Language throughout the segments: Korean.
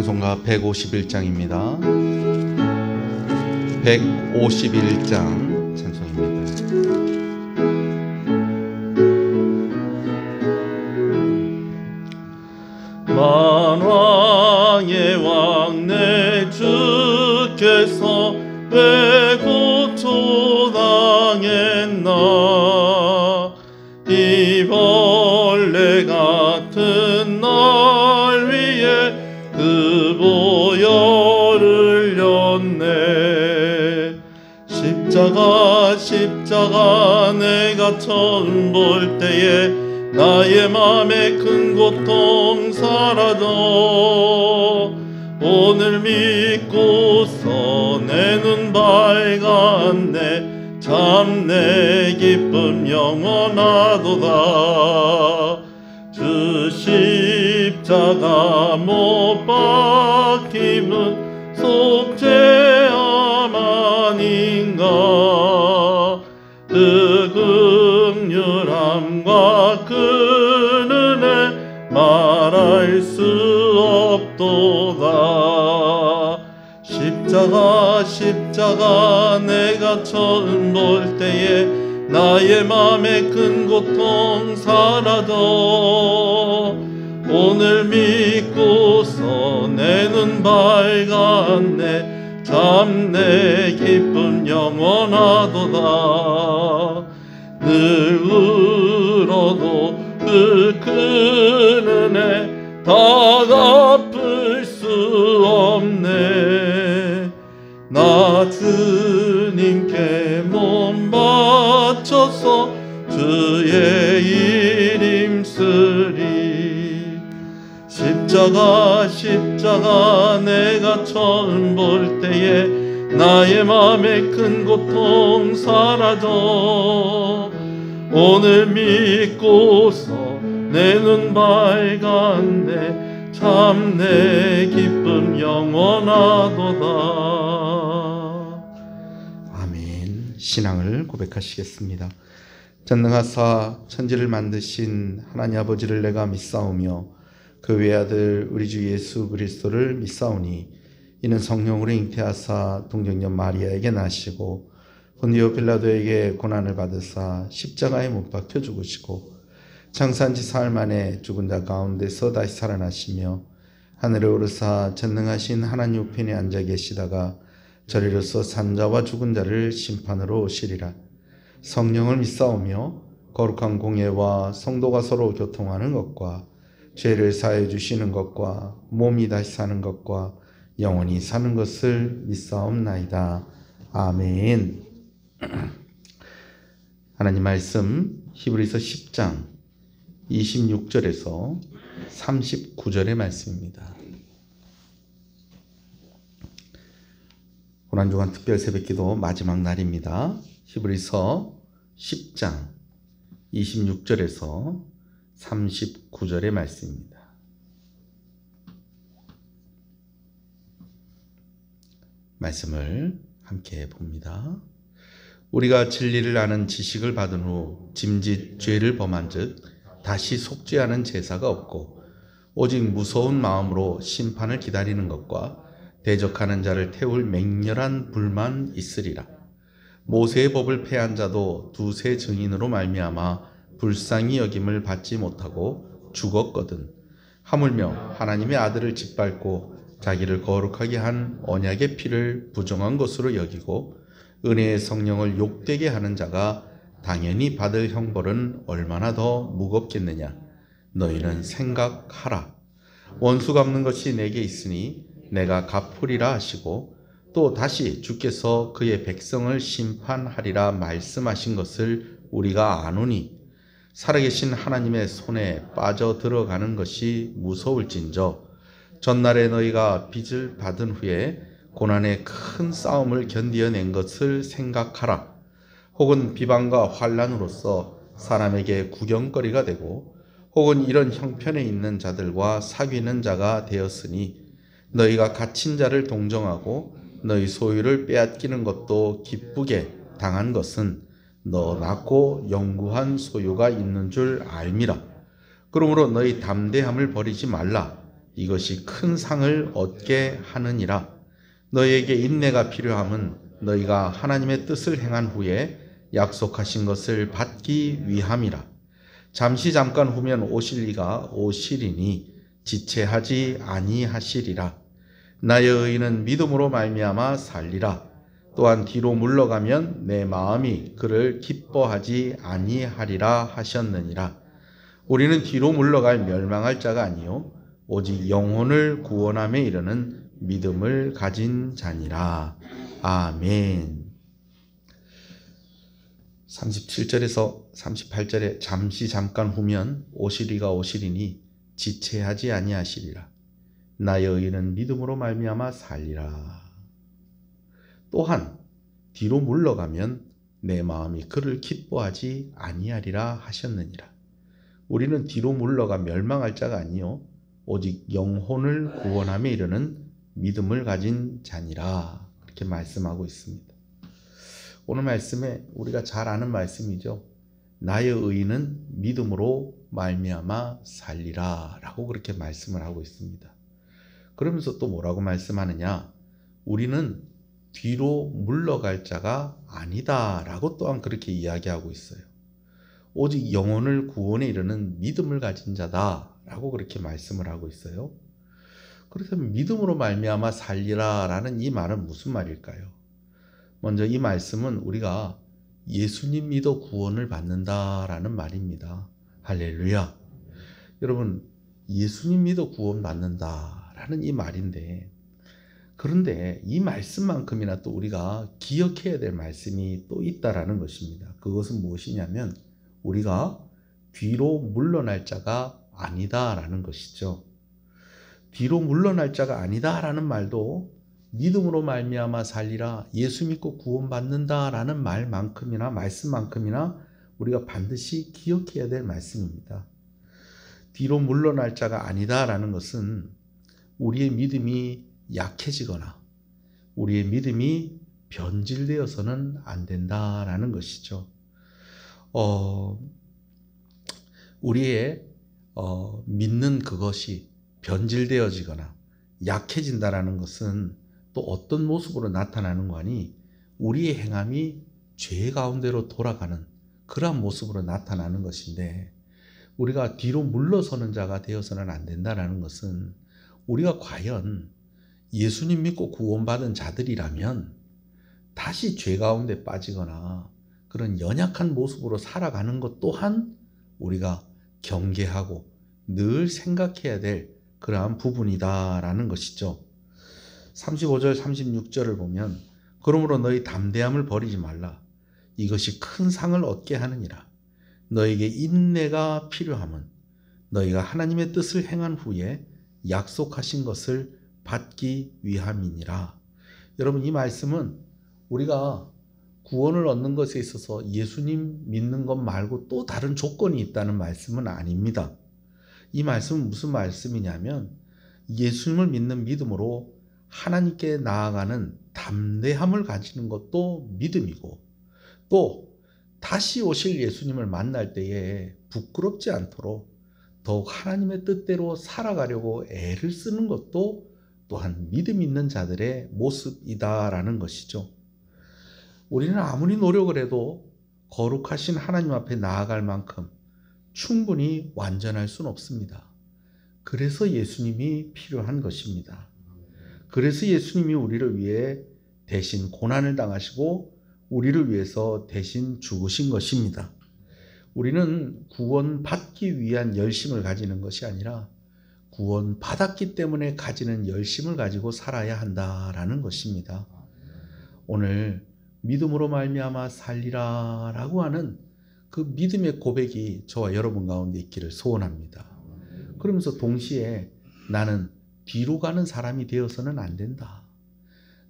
찬송가 151장입니다. 151장 찬송입니다. 만왕의 왕 내 주께서 왜 고초당했나. 이 벌레 같은 날 위에 그 보혈을 흘렸네. 십자가 내가 처음 볼 때에 나의 맘에 큰 고통 사라져. 오늘 믿고서 내 눈 밝았네. 참 내 기쁨 영원하도다. 주 십자가 못 박힘은 속죄함 아닌가. 그 긍휼함과 그 은혜 말할 수 없도다. 십자가 내가 처음 볼 때에 나의 맘에 큰 고통 사라져. 오늘 믿고서 내 눈 밝았네. 참 내 기쁨 영원하도다. 늘 울어도 그 큰 은혜 다 갚을 수 없네. 나 주님께 몸 바쳐서 주의 일 힘쓰리. 십자가 내가 처음 볼 때에 나의 맘에 큰 고통 사라져. 오늘 믿고서 내 눈 밝았네. 참 내 기쁨 영원하도다. 아멘. 신앙을 고백하시겠습니다. 전능하사 천지를 만드신 하나님 아버지를 내가 믿사오며 그 외아들 우리 주 예수 그리스도를 믿사오니 이는 성령으로 잉태하사 동정녀 마리아에게 나시고 본디오 빌라도에게 고난을 받으사 십자가에 못 박혀 죽으시고 장사한 지 사흘 만에 죽은 자 가운데서 다시 살아나시며 하늘에 오르사 전능하신 하나님 우편에 앉아 계시다가 저리로서 산자와 죽은 자를 심판으로 오시리라. 성령을 믿사오며 거룩한 공예와 성도가 서로 교통하는 것과 죄를 사해 주시는 것과 몸이 다시 사는 것과 영원히 사는 것을 믿사옵나이다. 아멘. 하나님 말씀 히브리서 10장 26절에서 39절의 말씀입니다. 고난주간 특별 새벽기도 마지막 날입니다. 히브리서 10장 26절에서 39절의 말씀입니다. 말씀을 함께 봅니다. 우리가 진리를 아는 지식을 받은 후 짐짓 죄를 범한즉 다시 속죄하는 제사가 없고 오직 무서운 마음으로 심판을 기다리는 것과 대적하는 자를 태울 맹렬한 불만 있으리라. 모세의 법을 폐한 자도 두세 증인으로 말미암아 불쌍히 여김을 받지 못하고 죽었거든. 하물며 하나님의 아들을 짓밟고 자기를 거룩하게 한 언약의 피를 부정한 것으로 여기고 은혜의 성령을 욕되게 하는 자가 당연히 받을 형벌은 얼마나 더 무겁겠느냐. 너희는 생각하라. 원수 갚는 것이 내게 있으니 내가 갚으리라 하시고 또 다시 주께서 그의 백성을 심판하리라 말씀하신 것을 우리가 아노니 살아계신 하나님의 손에 빠져 들어가는 것이 무서울진저 전날에 너희가 빚을 받은 후에 고난의 큰 싸움을 견디어낸 것을 생각하라. 혹은 비방과 환난으로서 사람에게 구경거리가 되고 혹은 이런 형편에 있는 자들과 사귀는 자가 되었으니 너희가 갇힌 자를 동정하고 너희 소유를 빼앗기는 것도 기쁘게 당한 것은 너 낮고 영구한 소유가 있는 줄 알미라. 그러므로 너희 담대함을 버리지 말라. 이것이 큰 상을 얻게 하느니라. 너희에게 인내가 필요함은 너희가 하나님의 뜻을 행한 후에 약속하신 것을 받기 위함이라. 잠시 잠깐 후면 오실 이가 오시리니 지체하지 아니하시리라. 나의 의인은 믿음으로 말미암아 살리라. 또한 뒤로 물러가면 내 마음이 그를 기뻐하지 아니하리라 하셨느니라. 우리는 뒤로 물러갈 멸망할 자가 아니요 오직 영혼을 구원함에 이르는 믿음을 가진 자니라. 아멘. 37절에서 38절에 잠시 잠깐 후면 오시리가 오시리니 지체하지 아니하시리라. 나의 의인은 믿음으로 말미암아 살리라. 또한 뒤로 물러가면 내 마음이 그를 기뻐하지 아니하리라 하셨느니라. 우리는 뒤로 물러가 멸망할 자가 아니요 오직 영혼을 구원함에 이르는 믿음을 가진 자니라. 그렇게 말씀하고 있습니다. 오늘 말씀에 우리가 잘 아는 말씀이죠. 나의 의인은 믿음으로 말미암아 살리라 라고 그렇게 말씀을 하고 있습니다. 그러면서 또 뭐라고 말씀하느냐? 우리는 뒤로 물러갈 자가 아니다 라고 또한 그렇게 이야기하고 있어요. 오직 영혼을 구원에 이르는 믿음을 가진 자다 라고 그렇게 말씀을 하고 있어요. 그렇다면 믿음으로 말미암아 살리라 라는 이 말은 무슨 말일까요? 먼저 이 말씀은 우리가 예수님 믿어 구원을 받는다라는 말입니다. 할렐루야. 여러분, 예수님 믿어 구원 받는다라는 이 말인데, 그런데 이 말씀만큼이나 또 우리가 기억해야 될 말씀이 또 있다라는 것입니다. 그것은 무엇이냐면 우리가 뒤로 물러날 자가 아니다라는 것이죠. 뒤로 물러날 자가 아니다라는 말도 믿음으로 말미암아 살리라, 예수 믿고 구원받는다라는 말만큼이나 말씀만큼이나 우리가 반드시 기억해야 될 말씀입니다. 뒤로 물러날 자가 아니다라는 것은 우리의 믿음이 약해지거나 우리의 믿음이 변질되어서는 안 된다라는 것이죠. 우리의 믿는 그것이 변질되어지거나 약해진다라는 것은 또 어떤 모습으로 나타나는 거니 우리의 행함이 죄 가운데로 돌아가는 그러한 모습으로 나타나는 것인데, 우리가 뒤로 물러서는 자가 되어서는 안 된다라는 것은 우리가 과연 예수님 믿고 구원받은 자들이라면 다시 죄 가운데 빠지거나 그런 연약한 모습으로 살아가는 것 또한 우리가 경계하고 늘 생각해야 될 그러한 부분이다라는 것이죠. 35절 36절을 보면 그러므로 너희 담대함을 버리지 말라. 이것이 큰 상을 얻게 하느니라. 너에게 인내가 필요함은 너희가 하나님의 뜻을 행한 후에 약속하신 것을 받기 위함이니라. 여러분, 이 말씀은 우리가 구원을 얻는 것에 있어서 예수님 믿는 것 말고 또 다른 조건이 있다는 말씀은 아닙니다. 이 말씀은 무슨 말씀이냐면 예수님을 믿는 믿음으로 하나님께 나아가는 담대함을 가지는 것도 믿음이고, 또 다시 오실 예수님을 만날 때에 부끄럽지 않도록 더욱 하나님의 뜻대로 살아가려고 애를 쓰는 것도 또한 믿음 있는 자들의 모습이다라는 것이죠. 우리는 아무리 노력을 해도 거룩하신 하나님 앞에 나아갈 만큼 충분히 완전할 수는 없습니다. 그래서 예수님이 필요한 것입니다. 그래서 예수님이 우리를 위해 대신 고난을 당하시고 우리를 위해서 대신 죽으신 것입니다. 우리는 구원받기 위한 열심을 가지는 것이 아니라 구원받았기 때문에 가지는 열심을 가지고 살아야 한다라는 것입니다. 오늘 믿음으로 말미암아 살리라 라고 하는 그 믿음의 고백이 저와 여러분 가운데 있기를 소원합니다. 그러면서 동시에 나는 뒤로 가는 사람이 되어서는 안 된다.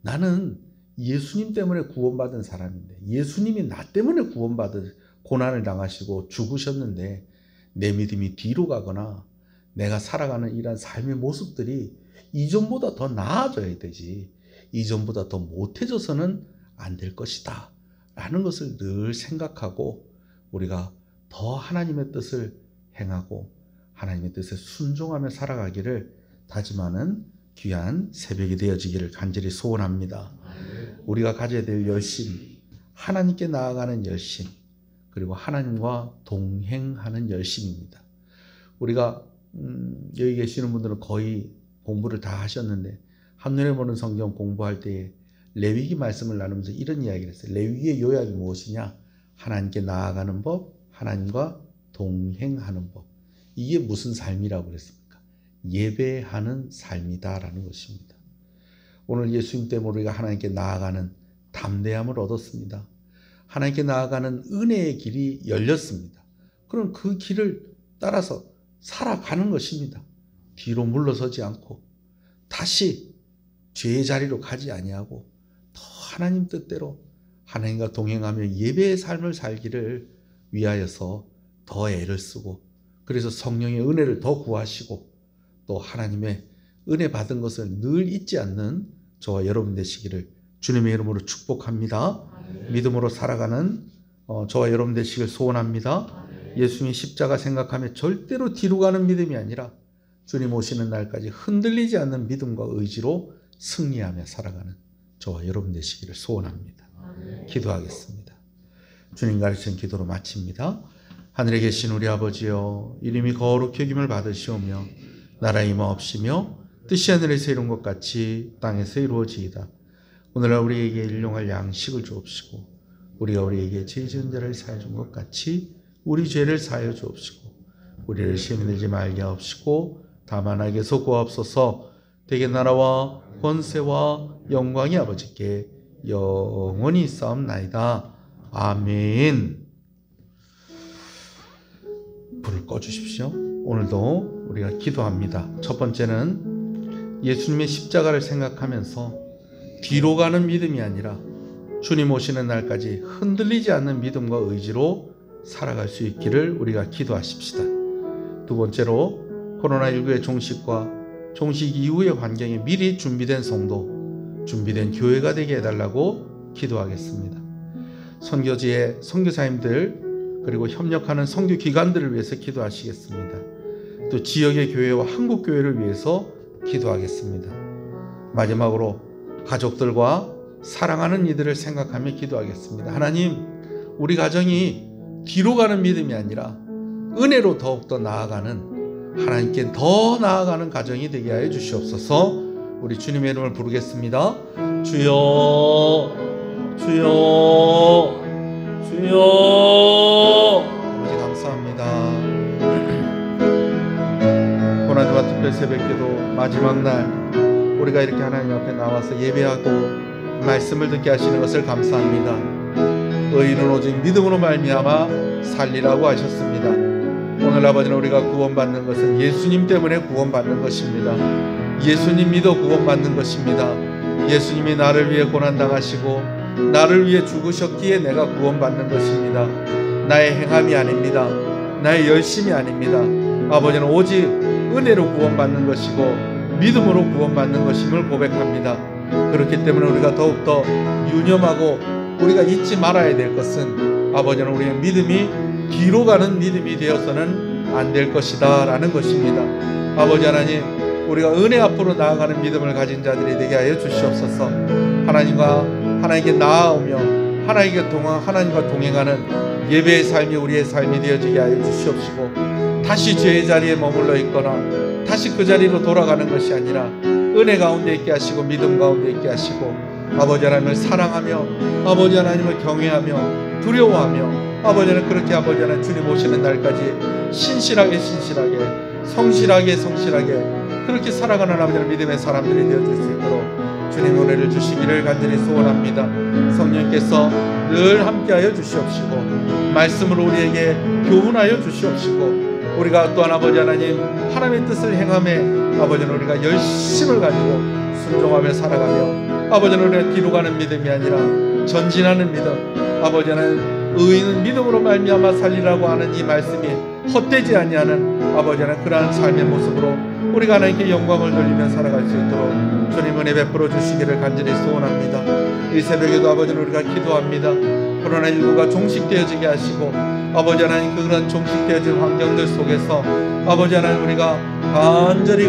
나는 예수님 때문에 구원받은 사람인데, 예수님이 나 때문에 구원받은 고난을 당하시고 죽으셨는데 내 믿음이 뒤로 가거나 내가 살아가는 이런 삶의 모습들이 이전보다 더 나아져야 되지, 이전보다 더 못해져서는 안 될 것이다 라는 것을 늘 생각하고 우리가 더 하나님의 뜻을 행하고 하나님의 뜻에 순종하며 살아가기를 다짐하는 귀한 새벽이 되어지기를 간절히 소원합니다. 우리가 가져야 될 열심, 하나님께 나아가는 열심, 그리고 하나님과 동행하는 열심입니다. 우리가 여기 계시는 분들은 거의 공부를 다 하셨는데 한눈에 보는 성경 공부할 때에 레위기 말씀을 나누면서 이런 이야기를 했어요. 레위기의 요약이 무엇이냐? 하나님께 나아가는 법, 하나님과 동행하는 법. 이게 무슨 삶이라고 그랬습니까? 예배하는 삶이다라는 것입니다. 오늘 예수님 때문에 우리가 하나님께 나아가는 담대함을 얻었습니다. 하나님께 나아가는 은혜의 길이 열렸습니다. 그럼 그 길을 따라서 살아가는 것입니다. 뒤로 물러서지 않고 다시 죄의 자리로 가지 아니하고 더 하나님 뜻대로 하나님과 동행하며 예배의 삶을 살기를 위하여서 더 애를 쓰고, 그래서 성령의 은혜를 더 구하시고 또 하나님의 은혜 받은 것을 늘 잊지 않는 저와 여러분 되시기를 주님의 이름으로 축복합니다. 믿음으로 살아가는 저와 여러분 되시길 소원합니다. 예수님의 십자가 생각하며 절대로 뒤로 가는 믿음이 아니라 주님 오시는 날까지 흔들리지 않는 믿음과 의지로 승리하며 살아가는 저와 여러분 되시기를 소원합니다. 기도하겠습니다. 주님 가르치신 기도로 마칩니다. 하늘에 계신 우리 아버지여, 이름이 거룩히 여김을 받으시오며 나라 임하옵시며 뜻이 하늘에서 이룬 것 같이 땅에서 이루어지이다. 오늘날 우리에게 일용할 양식을 주옵시고 우리가 우리에게 죄 지은 자를 사하여 준 것 같이 우리 죄를 사하여 주옵시고 우리를 시험에 들지 말게 하옵시고 다만 악에서 구하옵소서. 대개 나라와 권세와 영광이 아버지께 영원히 있사옵나이다. 아멘. 불을 꺼주십시오. 오늘도 우리가 기도합니다. 첫 번째는 예수님의 십자가를 생각하면서 뒤로 가는 믿음이 아니라 주님 오시는 날까지 흔들리지 않는 믿음과 의지로 살아갈 수 있기를 우리가 기도하십시다. 두 번째로 코로나19의 종식과 종식 이후의 환경에 미리 준비된 성도, 준비된 교회가 되게 해달라고 기도하겠습니다. 선교지의 선교사님들 그리고 협력하는 선교기관들을 위해서 기도하시겠습니다. 또 지역의 교회와 한국교회를 위해서 기도하겠습니다. 마지막으로 가족들과 사랑하는 이들을 생각하며 기도하겠습니다. 하나님, 우리 가정이 뒤로 가는 믿음이 아니라 은혜로 더욱더 나아가는, 하나님께 더 나아가는 가정이 되게 하여 주시옵소서. 우리 주님의 이름을 부르겠습니다. 주여, 주여, 주여. 아버지 감사합니다. 고난주와 특별 새벽기도 마지막 날 우리가 이렇게 하나님 앞에 나와서 예배하고 말씀을 듣게 하시는 것을 감사합니다. 의인은 오직 믿음으로 말미암아 살리라고 하셨습니다. 오늘 아버지는 우리가 구원받는 것은 예수님 때문에 구원받는 것입니다. 예수님 믿어 구원받는 것입니다. 예수님이 나를 위해 고난당하시고 나를 위해 죽으셨기에 내가 구원받는 것입니다. 나의 행함이 아닙니다. 나의 열심이 아닙니다. 아버지는 오직 은혜로 구원받는 것이고 믿음으로 구원받는 것임을 고백합니다. 그렇기 때문에 우리가 더욱더 유념하고 우리가 잊지 말아야 될 것은 아버지는 우리의 믿음이 뒤로 가는 믿음이 되어서는 안 될 것이다 라는 것입니다. 아버지 하나님, 우리가 은혜 앞으로 나아가는 믿음을 가진 자들이 되게 하여 주시옵소서. 하나님께 나아오며 하나님과 동행하는 예배의 삶이 우리의 삶이 되어지게 하여 주시옵시고, 다시 죄의 자리에 머물러 있거나 다시 그 자리로 돌아가는 것이 아니라 은혜 가운데 있게 하시고 믿음 가운데 있게 하시고 아버지 하나님을 사랑하며 아버지 하나님을 경외하며 두려워하며 아버지는 그렇게 아버지 하나님 주님 오시는 날까지 신실하게 성실하게 그렇게 살아가는 아버지는 믿음의 사람들이 되어줄 수 있도록 주님 은혜를 주시기를 간절히 소원합니다. 성령께서 늘 함께하여 주시옵시고 말씀으로 우리에게 교훈하여 주시옵시고 우리가 또한 아버지 하나님 하나님의 뜻을 행함에 아버지는 우리가 열심을 가지고 순종하며 살아가며 아버지는 우리가 뒤로 가는 믿음이 아니라 전진하는 믿음, 아버지 하나님 의인은 믿음으로 말미암아 살리라고 하는 이 말씀이 헛되지 아니하는 아버지 하나님 그러한 삶의 모습으로 우리가 하나님께 영광을 돌리며 살아갈 수 있도록 주님 은혜 베풀어 주시기를 간절히 소원합니다. 이 새벽에도 아버지는 우리가 기도합니다. 코로나19가 종식되어지게 하시고 아버지 하나님 그런 종식되어진 환경들 속에서 아버지 하나님 우리가 간절히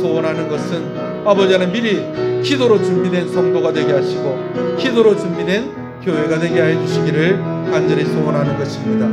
소원하는 것은 아버지 하나님 미리 기도로 준비된 성도가 되게 하시고 기도로 준비된 교회가 되게 해 주시기를 간절히 소원하는 것입니다.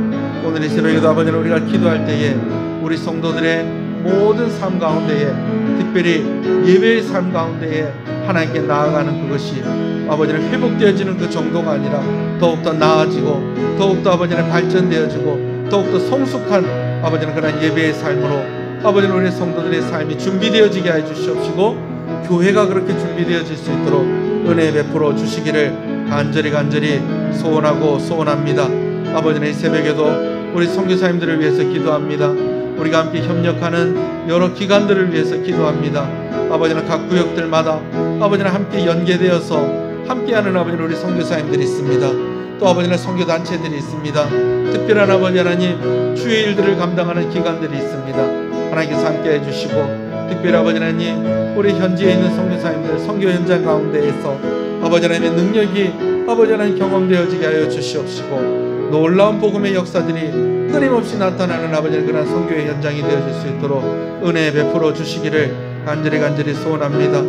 오늘 이 새벽에도 아버지 하나님 우리가 기도할 때에 우리 성도들의 모든 삶 가운데에 특별히 예배의 삶 가운데에 하나님께 나아가는 그것이 아버지는 회복되어지는 그 정도가 아니라 더욱더 나아지고 더욱더 아버지는 발전되어지고 더욱더 성숙한 아버지는 그런 예배의 삶으로 아버지는 우리 성도들의 삶이 준비되어지게 해 주시옵시고 교회가 그렇게 준비되어질 수 있도록 은혜 베풀어 주시기를 간절히 소원하고 소원합니다. 아버지는 이 새벽에도 우리 선교사님들을 위해서 기도합니다. 우리가 함께 협력하는 여러 기관들을 위해서 기도합니다. 아버지는 각 구역들마다 아버지는 함께 연계되어서 함께하는 아버지는 우리 선교사님들이 있습니다. 또 아버지는 선교단체들이 있습니다. 특별한 아버지 하나님 주의 일들을 감당하는 기관들이 있습니다. 하나님께서 함께 해주시고 특별히 아버지 하나님 우리 현지에 있는 선교사님들 선교 현장 가운데에서 아버지 하나님의 능력이 아버지 하나님 경험되어지게 하여 주시옵시고 놀라운 복음의 역사들이 끊임없이 나타나는 아버지의 그런 선교의 현장이 되어질 수 있도록 은혜 베풀어 주시기를 간절히 소원합니다.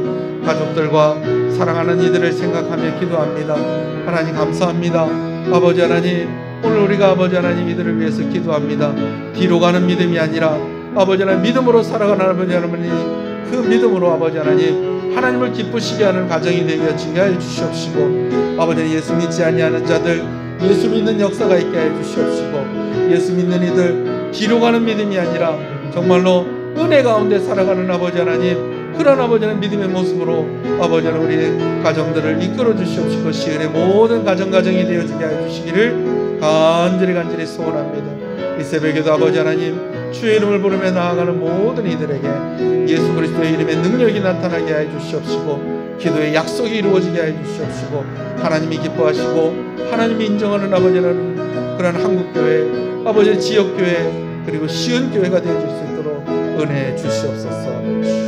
가족들과 사랑하는 이들을 생각하며 기도합니다. 하나님 감사합니다. 아버지 하나님 오늘 우리가 아버지 하나님 이들을 위해서 기도합니다. 뒤로 가는 믿음이 아니라 아버지 하나님 믿음으로 살아가는 아버지 하나님 그 믿음으로 아버지 하나님 하나님을 기쁘시게 하는 가정이 되게 하여 주시옵시고 아버지 예수 믿지 아니하는 자들 예수 믿는 역사가 있게 해 주시옵시고 예수 믿는 이들 뒤로 가는 믿음이 아니라 정말로 은혜 가운데 살아가는 아버지 하나님 그런 아버지 하나님 믿음의 모습으로 아버지 하나님 우리 가정들을 이끌어 주시옵시고 시은의 모든 가정이 되어지게 해 주시기를 간절히 소원합니다. 이 새벽에도 아버지 하나님 주의 이름을 부르며 나아가는 모든 이들에게 예수 그리스도의 이름의 능력이 나타나게 해 주시옵시고 기도의 약속이 이루어지게 해 주시옵시고 하나님이 기뻐하시고 하나님이 인정하는 아버지 하나님 그런 한국교회 아버지의 지역교회 그리고 시은교회가 되어질 수 있도록 은혜해 주시옵소서.